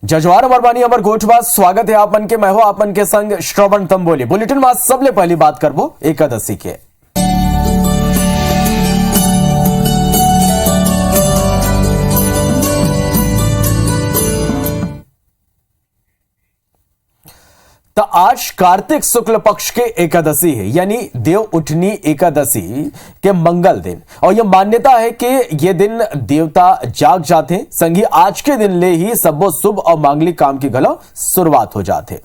जजवार मरवानी अमर गोठवा स्वागत है आपन के। मैं हूं आपन के संग श्रवण तंबोली। बुलेटिन में सबले पहली बात करबो एकादशी के। तो आज कार्तिक शुक्ल पक्ष के एकादशी है, यानी देव उठनी एकादशी के मंगल दिन। और यह मान्यता है कि यह दिन देवता जाग जाते, संगी आज के दिन ले ही सबो शुभ और मांगलिक काम की गलो शुरुआत हो जाते।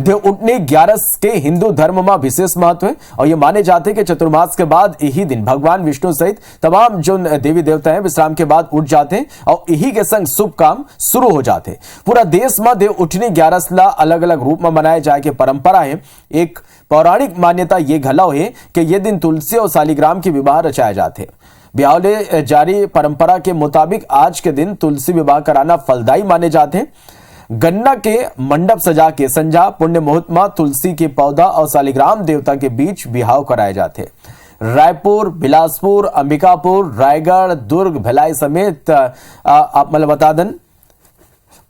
देव उठनी 11 के हिंदू धर्म में विशेष महत्व है और यह माने जाते कि चतुर्मास के बाद यही दिन भगवान विष्णु सहित तमाम जो देवी देवता हैं विश्राम के बाद उठ जाते हैं और यही के संग शुभ काम शुरू हो जाते। पूरा देश में देव उठनी 11 अलग अलग रूप में मनाए जाए के परंपरा है। एक पौराणिक मान्यता ये घलाव है कि यह दिन तुलसी और शालिग्राम के विवाह रचाए जाते। ब्याहले जारी परंपरा के मुताबिक आज के दिन तुलसी विवाह कराना फलदायी माने जाते हैं। गन्ना के मंडप सजा के संजा पुण्य मुहूर्त में तुलसी के पौधा और शालिग्राम देवता के बीच विवाह कराए जाते। रायपुर, बिलासपुर, अंबिकापुर, रायगढ़, दुर्ग, भिलाई समेत आप मतलब बता दें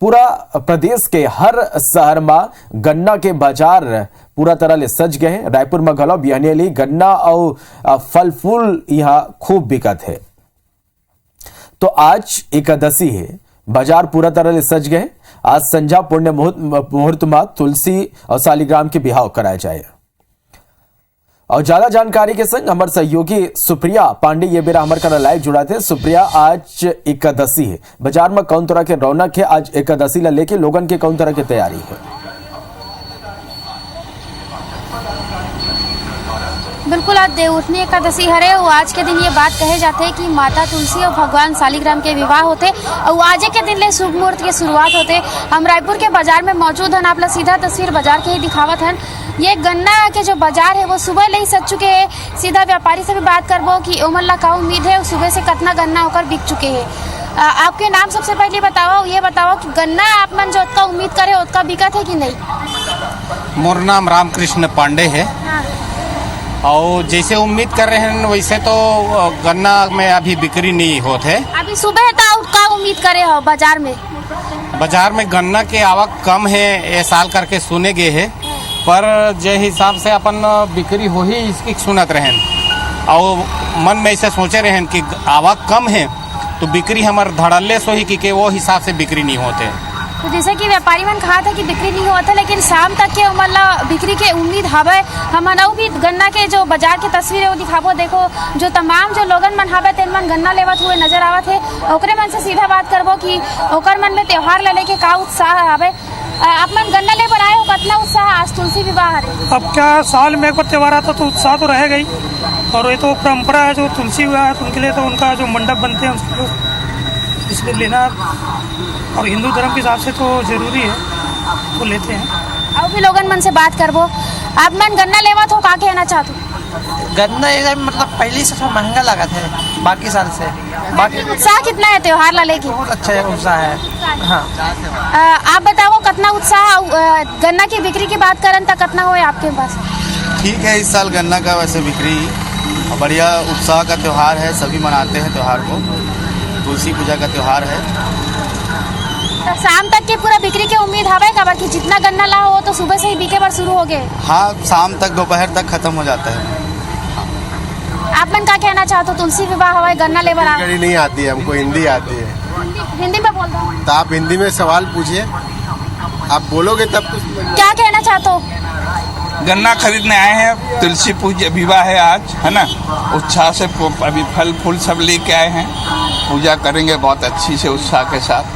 पूरा प्रदेश के हर शहर में गन्ना के बाजार पूरा तरह ले सज गए हैं। रायपुर में घलो बिहनेली गन्ना और फल फूल यहाँ खूब बिकत है। तो आज एकादशी है, बाजार पूरा तरह से सज गए। आज संध्या पुण्य मुहूर्त में तुलसी और शालिग्राम के बिहाव कराए जाए। और ज्यादा जानकारी के संग हमारे सहयोगी सुप्रिया पांडे ये बेरा हमारे करा लाइव जुड़ा थे। सुप्रिया, आज एकादशी है, बाजार में कौन तरह के रौनक है? आज एकादशी ला लेके लोगन के कौन तरह की तैयारी है? बिल्कुल, आज देव उठनी एकादशी हरे और आज के दिन ये बात कहे जाते हैं कि माता तुलसी और भगवान शालिग्राम के विवाह होते और आज के दिन ले शुभ मुहूर्त की शुरुआत होते। हम रायपुर के बाजार में मौजूद हैं, आप सीधा तस्वीर बाजार के ही दिखावत हैं। ये गन्ना के जो बाजार है वो सुबह ले ही सज चुके हैं। सीधा व्यापारी से भी बात करबो कि ओमन ला का उम्मीद है, सुबह से कितना गन्ना होकर बिक चुके हैं। आपके नाम सबसे पहले बताओ, ये बताओ कि गन्ना आप मन जो उतना उम्मीद करे उतना बिकत है कि नहीं? मोर नाम रामकृष्ण पांडे है। हाँ। और जैसे उम्मीद कर रहे हैं वैसे तो गन्ना में अभी बिक्री नहीं होते। अभी सुबह था का उम्मीद करे हो बाजार में? बाजार में गन्ना के आवक कम है ये साल करके सुने गए है, पर जे हिसाब से अपन बिक्री हो ही इसकी सुनत रहें और मन में ऐसे सोचे रहें कि आवक कम है तो बिक्री हमारे धड़ल्ले सो ही कि वो हिसाब से बिक्री नहीं होते। तो जैसे कि व्यापारी मन कहा था कि बिक्री नहीं होता, लेकिन शाम तक के मतलब बिक्री के उम्मीद हवे। हम भी गन्ना के जो बाजार की तस्वीर है वो दिखाबो। देखो जो तमाम जो लोगन मन हवे तेन मन गन्ना लेवत हुए नजर आवत है। ओकरे मन से सीधा बात करबो कि ओकर मन में त्योहार ले के का उत्साह हवे। आप मन गन्ना ले पर आए हो, कितना उत्साह? आज तुलसी विवाह है। अब क्या साल में एक बार त्योहार आता तो उत्साह तो रहेगा ही। और ये तो परंपरा है, जो तुलसी विवाह है तो उनके लिए तो उनका जो मंडप बनते हैं उसको इसमें लेना और हिंदू धर्म के हिसाब से तो जरूरी है, तो लेते हैं। अब भी लोगन मन से बात करबो। आप मन गन्ना लेवत हो, का कहना चाहते हो? गन्ना एकदम मतलब पहले से थोड़ा महंगा लगा था बाकी साल से। बाकी उत्साह कितना है त्योहार ला लेके? बहुत अच्छा उत्साह है। हाँ। आप बताओ कितना उत्साह गन्ना की बिक्री की बात करें तो कितना हो आपके पास? ठीक है, इस साल गन्ना का वैसे बिक्री बढ़िया उत्साह का त्यौहार है, सभी मनाते हैं त्यौहार को। तुलसी पूजा का त्यौहार है। तो शाम तक की पूरा बिक्री की उम्मीद हवे का? बाकी जितना गन्ना ला हो तो सुबह से ही बिके बार शुरू हो गए? हाँ, शाम तक दोपहर तक खत्म हो जाता है। आप मन का कहना चाहते हो? तुलसी विवाह हवा गन्ना ले बर गड़ी नहीं आती है, हमको हिंदी आती है। हिंदी में बोल दो। तो आप हिंदी में सवाल पूछिए, आप बोलोगे तब तो। क्या कहना चाहते हो? गन्ना खरीदने आए हैं, तुलसी पूजा विवाह है आज, है ना। उत्साह से अभी फल फूल सब लेके आए हैं, पूजा करेंगे बहुत अच्छी से उत्साह के साथ।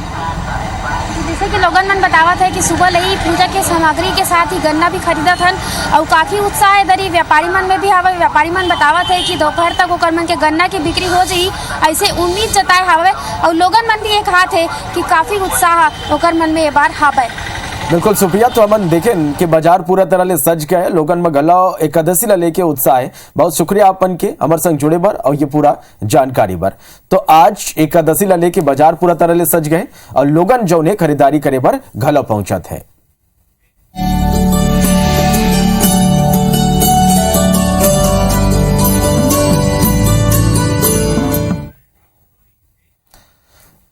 जैसे कि लोगन मन बतावत है कि सुबह ले ही पूजा के सामग्री के साथ ही गन्ना भी खरीदत हन और काफी उत्साह है इधर व्यापारी मन में भी हवे। व्यापारी मन बतावत है कि दोपहर तक ओकर मन के गन्ना की बिक्री हो जाई, ऐसे उम्मीद जताए हवे। और लोगन मन भी एक हाथ है कि काफी उत्साह ओकर मन में ये बार हवे। बिल्कुल सुप्रिया, तो हम देखें कि बाजार पूरा तरह ले सज गए, लोगन में गला एकादशी ला लेके उत्साह है। बहुत शुक्रिया अपन के हमार संग जुड़े बर और ये पूरा जानकारी बर। तो आज एकादशी ला लेके बाजार पूरा तरह ले सज गए और लोगन जो ने खरीदारी करे बर घला पहुंचत है।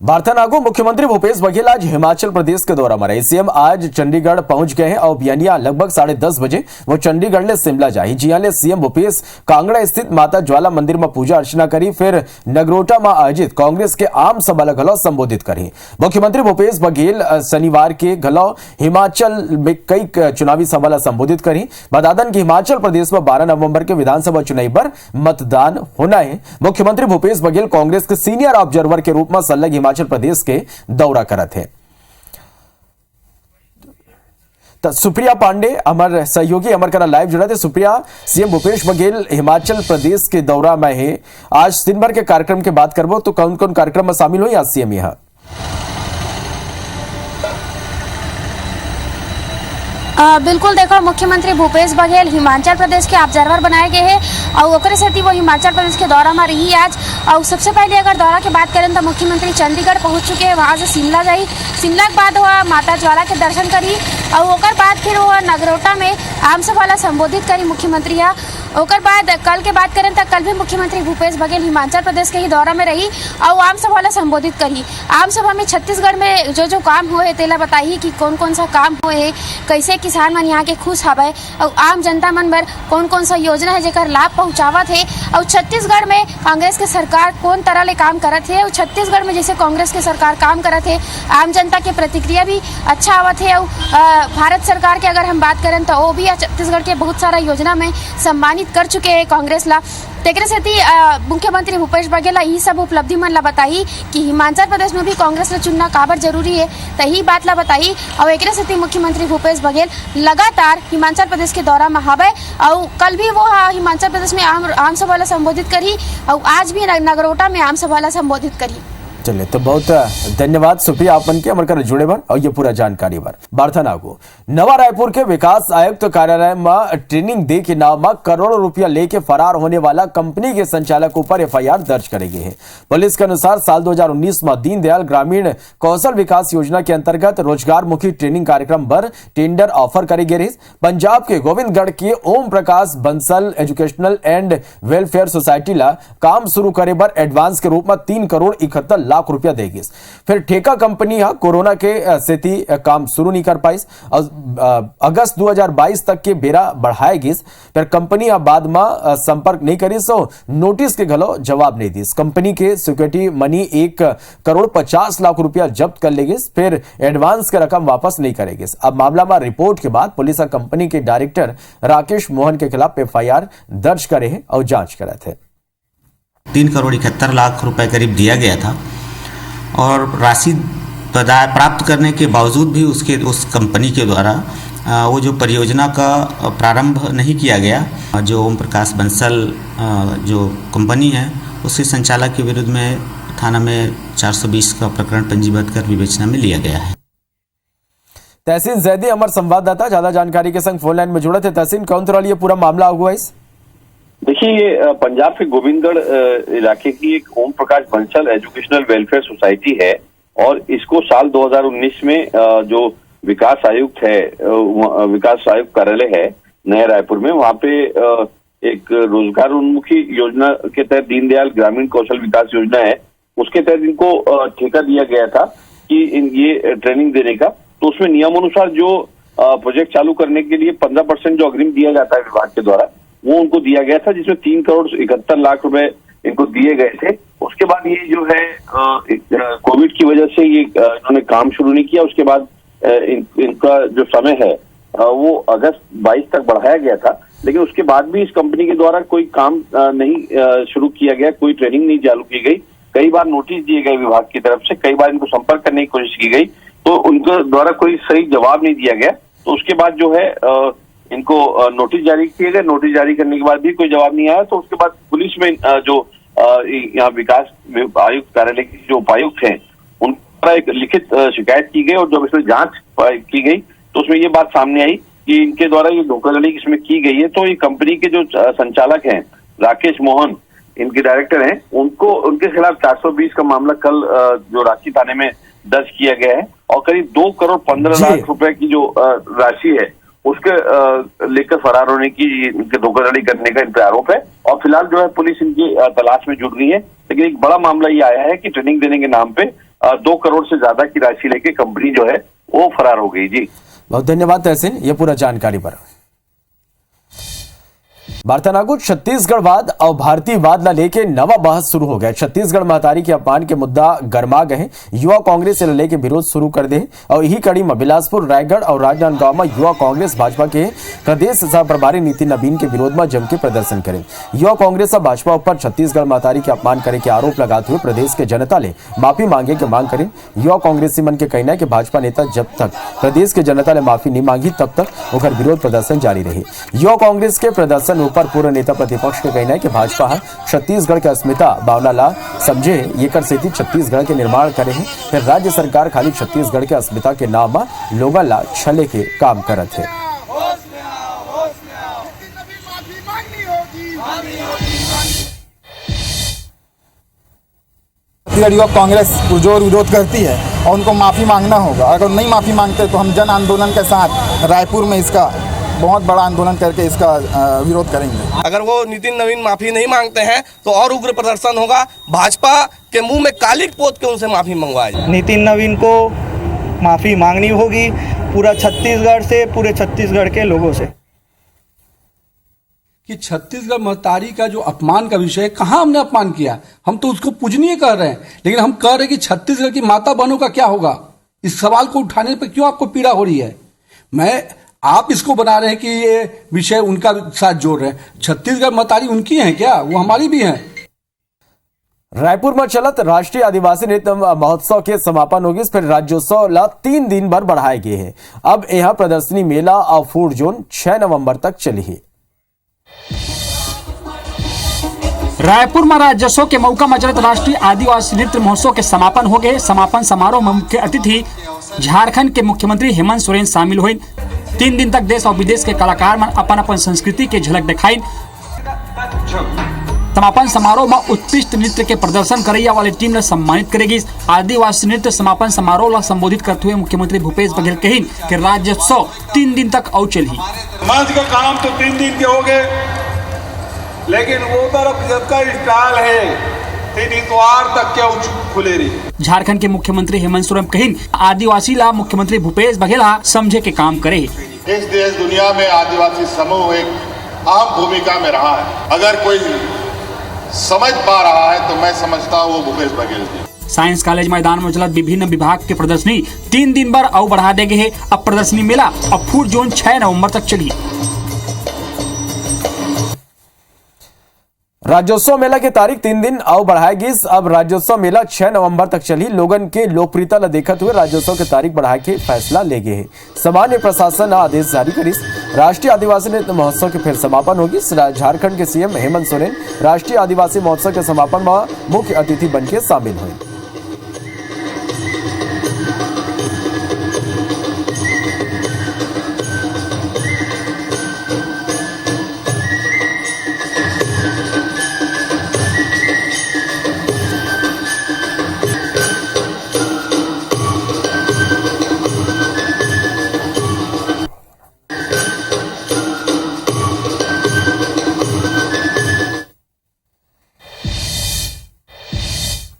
बार्थानागो मुख्यमंत्री भूपेश बघेल आज हिमाचल प्रदेश के दौरा में रहे। सीएम आज चंडीगढ़ पहुंच गए हैं और बियानिया लगभग 10:30 बजे वो चंडीगढ़ ले शिमला जाही। जियाले सीएम भूपेश कांगड़ा स्थित माता ज्वाला मंदिर में पूजा अर्चना करी, फिर नगरोटा में आयोजित कांग्रेस के आम सभा ला घलो संबोधित करी। मुख्यमंत्री भूपेश बघेल शनिवार के घलो हिमाचल में कई चुनावी सभा ला संबोधित करी। बदादन की हिमाचल प्रदेश में 12 नवंबर के विधानसभा चुनाव पर मतदान होना है। मुख्यमंत्री भूपेश बघेल कांग्रेस के सीनियर ऑब्जर्वर के रूप में सल्लग हिमाचल प्रदेश के दौरा करत है। तो सुप्रिया पांडे हमारे सहयोगी हमारे करा लाइव जुड़ा थे। सुप्रिया, सीएम भूपेश बघेल हिमाचल प्रदेश के दौरा में है, आज दिन भर के कार्यक्रम के बात करबो तो कौन कौन कार्यक्रम में शामिल हुई आज सीएम यहाँ? बिल्कुल देखो, मुख्यमंत्री भूपेश बघेल हिमाचल प्रदेश के ऑब्जर्वर बनाए गए हैं और ओकरे साथ ही वो हिमाचल प्रदेश के दौरा में रही आज। और सबसे पहले अगर दौरा की बात करें तो मुख्यमंत्री चंडीगढ़ पहुंच चुके हैं, वहाँ से शिमला गई। शिमला के बाद वह माता ज्वाला के दर्शन करी और ओकर बाद फिर वह नगरोटा में आम सभा ला संबोधित करी मुख्यमंत्री यहाँ। ओकर बाद कल के बात करें तो कल भी मुख्यमंत्री भूपेश बघेल हिमाचल प्रदेश के ही दौरा में रही और आम सभा ला संबोधित करी। आम सभा में छत्तीसगढ़ में जो काम हुए तेला बताई कि कौन कौन सा काम हुए, कैसे किसान मन यहाँ के खुश हवे और आम जनता मन बर कौन कौन सा योजना है जेकर लाभ पहुँचावत है और छत्तीसगढ़ में कांग्रेस के सरकार कौन तरह ले काम करत है और छत्तीसगढ़ में जैसे कांग्रेस के सरकार काम करत है आम जनता के प्रतिक्रिया भी अच्छा आवत है। और भारत सरकार के अगर हम बात करें तो वो भी छत्तीसगढ़ के बहुत सारा योजना में सम्मानित कर चुके हैं कांग्रेस ला। तेकरे सेती मुख्यमंत्री भूपेश बघेल यही सब उपलब्धि मन ला बताई कि हिमाचल प्रदेश में भी कांग्रेस ला चुनना काबर जरूरी है, तो यही बात ला बताई। और एकरे सेती मुख्यमंत्री भूपेश बघेल लगातार हिमाचल प्रदेश के दौरा में हवे और कल भी वो हिमाचल प्रदेश में आम सभा ला संबोधित करी और आज भी नगरोटा में आम सभा ला संबोधित करी। चलिए, तो बहुत धन्यवाद सुप्रिया आपन के हमारे जुड़े बर और ये पूरा जानकारी बर। बार्थानागो नवा रायपुर के विकास आयुक्त कार्यालय में ट्रेनिंग दे के नाम में करोड़ों रुपया लेके फरार होने वाला कंपनी के संचालक ऊपर एफआईआर दर्ज करेगी है। पुलिस के अनुसार साल 2019 में दीनदयाल ग्रामीण कौशल विकास योजना के अंतर्गत रोजगार मुखी ट्रेनिंग कार्यक्रम पर टेंडर ऑफर करे गए। पंजाब के गोविंदगढ़ के Om Prakash Bansal educational and welfare society ला काम शुरू करे पर एडवांस के रूप में 3 करोड़ 71 लाख रुपया देगी। फिर ठेका कंपनी कोरोना के सेती काम शुरू नहीं कर पाई और अगस्त 2022 तक के बेरा बढ़ाएगी। फिर कंपनी बाद में संपर्क नहीं करी सो नोटिस के घलो जवाब नहीं दी। कंपनी के सिक्योरिटी मनी 1 करोड़ 50 लाख रुपया जब्त कर लेगी, फिर एडवांस के रकम वापस नहीं करेगी। अब मामला में रिपोर्ट के बाद पुलिस कंपनी के डायरेक्टर राकेश मोहन के खिलाफ एफआईआर दर्ज करे हैं और जांच करे थे। 3 करोड़ 71 लाख रुपए करीब दिया गया था और राशि प्राप्त करने के बावजूद भी उस कंपनी के द्वारा वो जो परियोजना का प्रारंभ नहीं किया गया। जो ओम प्रकाश बंसल जो कंपनी है उसके संचालक के विरुद्ध में थाना में 420 का प्रकरण पंजीबद्ध कर विवेचना में लिया गया है। तहसीन जैदी हमारे संवाददाता ज्यादा जानकारी के संग फोन लाइन में जुड़े थे। तहसीन, कौन तरह ये पूरा मामला हुआ इस? देखिए, ये पंजाब के गोविंदगढ़ इलाके की एक ओम Prakash Bansal educational welfare society है और इसको साल 2019 में जो विकास आयुक्त है, विकास आयुक्त कार्यालय है नया रायपुर में, वहाँ पे एक रोजगार उन्मुखी योजना के तहत दीनदयाल ग्रामीण कौशल विकास योजना है, उसके तहत इनको ठेका दिया गया था कि ये ट्रेनिंग देने का। तो उसमें नियमानुसार जो प्रोजेक्ट चालू करने के लिए 15% जो अग्रिम दिया जाता है विभाग के द्वारा, वो उनको दिया गया था, जिसमें 3 करोड़ 71 लाख रुपए इनको दिए गए थे। उसके बाद ये जो है कोविड की वजह से ये इन्होंने काम शुरू नहीं किया। उसके बाद इनका जो समय है वो अगस्त 22 तक बढ़ाया गया था, लेकिन उसके बाद भी इस कंपनी के द्वारा कोई काम नहीं शुरू किया गया, कोई ट्रेनिंग नहीं चालू की गई। कई बार नोटिस दिए गए विभाग की तरफ से, कई बार इनको संपर्क करने की कोशिश की गई तो उनके द्वारा कोई सही जवाब नहीं दिया गया। तो उसके बाद जो है इनको नोटिस जारी किए गए। नोटिस जारी करने के बाद भी कोई जवाब नहीं आया, तो उसके बाद पुलिस में जो यहाँ विकास आयुक्त कार्यालय के जो उपायुक्त हैं उन पर एक लिखित शिकायत की गई और जब इसमें जांच की गई तो उसमें ये बात सामने आई कि इनके द्वारा ये धोखाधड़ी इसमें की गई है। तो ये कंपनी के जो संचालक हैं राकेश मोहन, इनके डायरेक्टर हैं, उनके खिलाफ 420 का मामला कल जो रांची थाने में दर्ज किया गया है और करीब 2 करोड़ 15 लाख रुपए की जो राशि है उसके लेकर फरार होने की, इनके धोखाधड़ी करने का इन पे आरोप है और फिलहाल जो है पुलिस इनकी तलाश में जुट रही है। लेकिन एक बड़ा मामला ये आया है कि ट्रेनिंग देने के नाम पे 2 करोड़ से ज्यादा की राशि लेके कंपनी जो है वो फरार हो गई। जी बहुत धन्यवाद तहसीन, ये पूरा जानकारी पर। वार्तानागुट छत्तीसगढ़वाद और भारतीयवाद ला लेके नवा बहस शुरू हो गया। छत्तीसगढ़ महतारी के अपमान के मुद्दा गरमा गए। युवा कांग्रेस से लेके विरोध शुरू कर दे और यही कड़ी में बिलासपुर, रायगढ़ और राजनांदगांव में युवा कांग्रेस भाजपा के प्रदेश सह प्रभारी नितिन नवीन के विरोध में जम के प्रदर्शन करें। युवा कांग्रेस और भाजपा ऊपर छत्तीसगढ़ महतारी के अपमान करे के आरोप लगाते हुए प्रदेश के जनता ले माफी मांगे के मांग करें। युवा कांग्रेसी मन के कहना है कि भाजपा नेता जब तक प्रदेश के जनता ले माफी नहीं मांगी तब तक उनका विरोध प्रदर्शन जारी रही। युवा कांग्रेस के प्रदर्शन पर पूर्व नेता प्रतिपक्ष के कहना है कि भाजपा छत्तीसगढ़ के अस्मिता भावना ला समझे ये कर सेती छत्तीसगढ़ के निर्माण करे हैं, फिर राज्य सरकार खाली छत्तीसगढ़ के अस्मिता के नाम लोगन ला छले के काम करत है। छत्तीसगढ़ युवा कांग्रेस पुरजोर विरोध करती है और उनको माफी मांगना होगा। अगर नहीं माफी मांगते तो हम जन आंदोलन के साथ रायपुर में इसका बहुत बड़ा आंदोलन करके इसका विरोध करेंगे। अगर वो नितिन नवीन माफी नहीं मांगते हैं तो और उग्र प्रदर्शन होगा। भाजपा के मुंह में कालिक पोत के उनसे माफी मंगवाए। नितिन नवीन को माफी मांगनी होगी पूरा छत्तीसगढ़ से, पूरे छत्तीसगढ़ के लोगों से। कि छत्तीसगढ़ महतारी का जो अपमान का विषय है, कहाँ हमने अपमान किया? हम तो उसको पूजनीय कर रहे हैं, लेकिन हम कह रहे हैं कि छत्तीसगढ़ की माता बहनों का क्या होगा? इस सवाल को उठाने पर क्यों आपको पीड़ा हो रही है? आप इसको बना रहे हैं कि ये विषय उनका साथ जोड़ रहे हैं। छत्तीसगढ़ महतारी उनकी हैं क्या? वो हमारी भी हैं। रायपुर में चलत राष्ट्रीय आदिवासी नृत्य महोत्सव के समापन होगी। फिर राज्योत्सव ला 3 दिन भर बढ़ाए गए हैं। अब यह प्रदर्शनी मेला और फूड जोन 6 नवंबर तक चली है। रायपुर में राज्योत्सव के मौका में चलत राष्ट्रीय आदिवासी नृत्य महोत्सव के समापन हो गए। समापन समारोह में मुख्य अतिथि झारखंड के मुख्यमंत्री हेमंत सोरेन शामिल हुए। 3 दिन तक देश और विदेश के कलाकार मन अपन संस्कृति के झलक दिखाई। समापन समारोह में उत्कृष्ट नृत्य के प्रदर्शन करैया वाली टीम ने सम्मानित करेगी। आदिवासी नृत्य समापन समारोह ला संबोधित करते हुए मुख्यमंत्री भूपेश बघेल कही कि राज्योत्सव 3 दिन तक और चली। मंच का काम तो 3 दिन के हो गए, लेकिन वो तरफ जबका स्टाइल है 3 इतवार तक क्या खुले रही। झारखंड के मुख्यमंत्री हेमंत सोरेन कही आदिवासी ला मुख्यमंत्री भूपेश बघेल समझे के काम करे। इस देश दुनिया में आदिवासी समूह एक अहम भूमिका में रहा है। अगर कोई समझ पा रहा है तो मैं समझता हूँ वो भूपेश बघेल जी। साइंस कॉलेज मैदान में चलत विभिन्न विभाग के प्रदर्शनी 3 दिन भर और बढ़ा दे गए। अब प्रदर्शनी मेला और फूड जोन 6 नवंबर तक चली। राज्योत्सव मेला की तारीख 3 दिन और बढ़ाएगी। अब राज्योत्सव मेला 6 नवंबर तक चली। लोगन के लोकप्रियता ला देखते हुए राज्योत्सव की तारीख बढ़ाए के फैसला ले गए। सामान्य प्रशासन आदेश जारी करी। राष्ट्रीय आदिवासी नृत्य महोत्सव के फिर समापन होगी। झारखंड के सीएम हेमंत सोरेन राष्ट्रीय आदिवासी महोत्सव के समापन में मुख्य अतिथि बनकर शामिल हुए।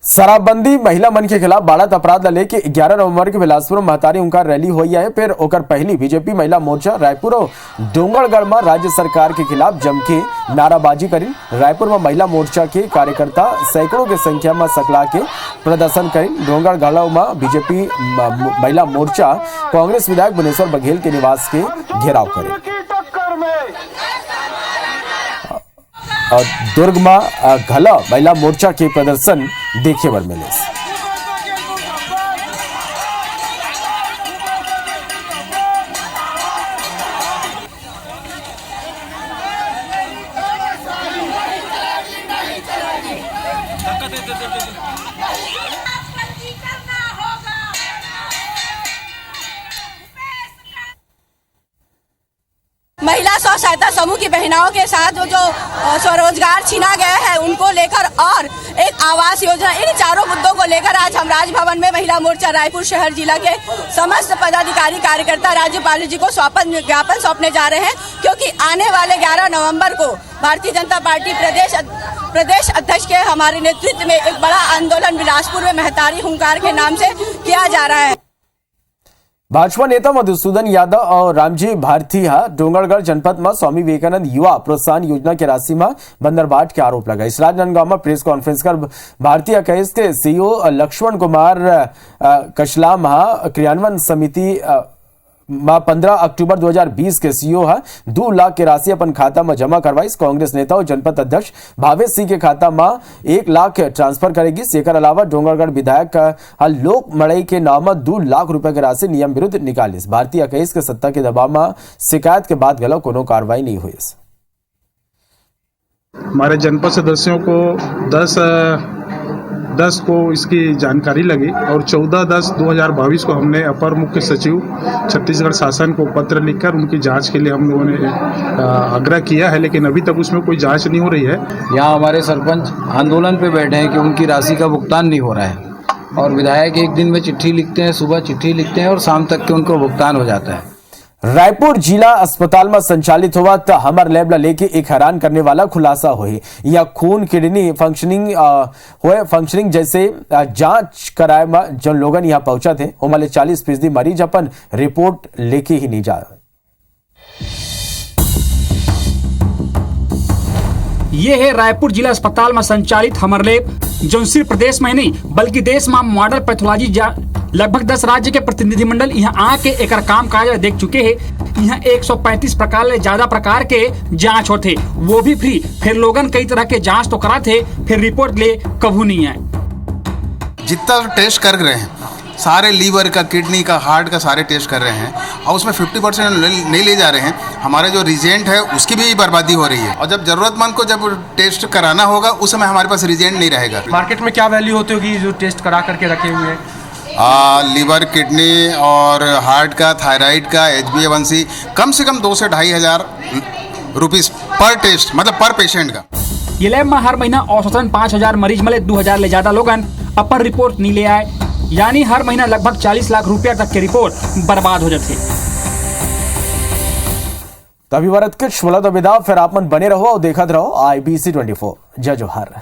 शराबबंदी महिला मन के खिलाफ बढ़त अपराध ला लेके 11 नवंबर के बिलासपुर महतारी उनका रैली हुई है। फिर ओकर पहली बीजेपी महिला मोर्चा रायपुर और डोंगरगढ़ में राज्य सरकार के खिलाफ जम के नाराबाजी करी। रायपुर में महिला मोर्चा के कार्यकर्ता सैकड़ों की संख्या में सकला के प्रदर्शन करी। डोंगरगढ़ में बीजेपी महिला मोर्चा कांग्रेस विधायक भुवनेश्वर बघेल के निवास के घेराव करे और दुर्ग में घला महिला मोर्चा के प्रदर्शन देखे बर मिले। महिला स्व सहायता समूह की बहनों के साथ जो स्वरोजगार छीना गया है उनको लेकर और एक आवास योजना, इन चारों मुद्दों को लेकर आज हम राजभवन में महिला मोर्चा रायपुर शहर जिला के समस्त पदाधिकारी कार्यकर्ता राज्यपाल जी को ज्ञापन सौंपने जा रहे हैं, क्योंकि आने वाले 11 नवंबर को भारतीय जनता पार्टी प्रदेश प्रदेश अध्यक्ष के हमारे नेतृत्व में एक बड़ा आंदोलन बिलासपुर में महतारी हुंकार के नाम से किया जा रहा है। भाजपा नेता मधुसूदन यादव और रामजी भारतीय डोंगरगढ़ जनपद में स्वामी विवेकानंद युवा प्रोत्साहन योजना के राशि में बंदरबाट के आरोप लगाई। राजनांदगांव में प्रेस कॉन्फ्रेंस कर भारतीय कैस के सीईओ लक्ष्मण कुमार कशला क्रियान्वयन समिति 15 अक्टूबर 2020 के सीईओ 2 लाख के राशि अपन खाता में जमा करवाई। कांग्रेस नेता और जनपद अध्यक्ष भावेश सिंह के खाता में 1 लाख ट्रांसफर करेगी। सेकर अलावा डोंगरगढ़ विधायक लोक मड़ई के नाम 2 लाख रुपए की राशि नियम विरुद्ध निकाली। भारतीय कैस के सत्ता के दबाव में शिकायत के बाद गलो कोनो कार्रवाई नहीं हुई। हमारे जनपद सदस्यों को 10 को इसकी जानकारी लगी और 14/10/2022 को हमने अपर मुख्य सचिव छत्तीसगढ़ शासन को पत्र लिखकर उनकी जांच के लिए हम लोगों ने आग्रह किया है, लेकिन अभी तक उसमें कोई जांच नहीं हो रही है। यहाँ हमारे सरपंच आंदोलन पे बैठे हैं कि उनकी राशि का भुगतान नहीं हो रहा है और विधायक एक दिन में चिट्ठी लिखते हैं, सुबह चिट्ठी लिखते हैं और शाम तक के उनको भुगतान हो जाता है। रायपुर जिला अस्पताल में संचालित हुआ हमर लैब लेके एक हैरान करने वाला खुलासा हुई। या खून किडनी फंक्शनिंग जैसे जांच कराए में जो लोगन यहाँ पहुंचा थे उमाले 40% मरीज अपन रिपोर्ट लेके ही नहीं जा। ये है रायपुर जिला अस्पताल में संचालित हमर लैब, जो सिर्फ प्रदेश में नहीं बल्कि देश में मॉडल पैथोलॉजी लगभग 10 राज्य के प्रतिनिधिमंडल यहाँ आके एक काम काज देख चुके हैं। यहाँ 135 प्रकार ज्यादा प्रकार के जांच होते, वो भी फ्री। फिर लोगन कई तरह के जांच तो कराते, फिर रिपोर्ट ले कभू नहीं आए। जितना टेस्ट कर रहे हैं सारे लीवर का, किडनी का, हार्ट का सारे टेस्ट कर रहे हैं और उसमें 50% नहीं ले जा रहे हैं। हमारे जो रिजेंट है उसकी भी बर्बादी हो रही है और जब जरूरतमंद को जब टेस्ट कराना होगा उस समय हमारे पास रिजेंट नहीं रहेगा। मार्केट में क्या वैल्यू होती होगी जो टेस्ट करा करके रखे हुए हैं? लीवर, किडनी और हार्ट का, थायराइड का, HbA1c कम से कम 2 से 2.5 हजार रुपीस पर टेस्ट, मतलब पर पेशेंट का। ये लैब में हर महीना औसतन 5000 मरीज मिले, 2000 ले ज्यादा लोगन अपन रिपोर्ट नहीं ले आए, यानी हर महीना लगभग 40 लाख रुपया तक की रिपोर्ट बर्बाद हो जाती। तभी भारत के विदा, फिर आप मन बने रहो और देखते रहो IBC 24। जय जोहार।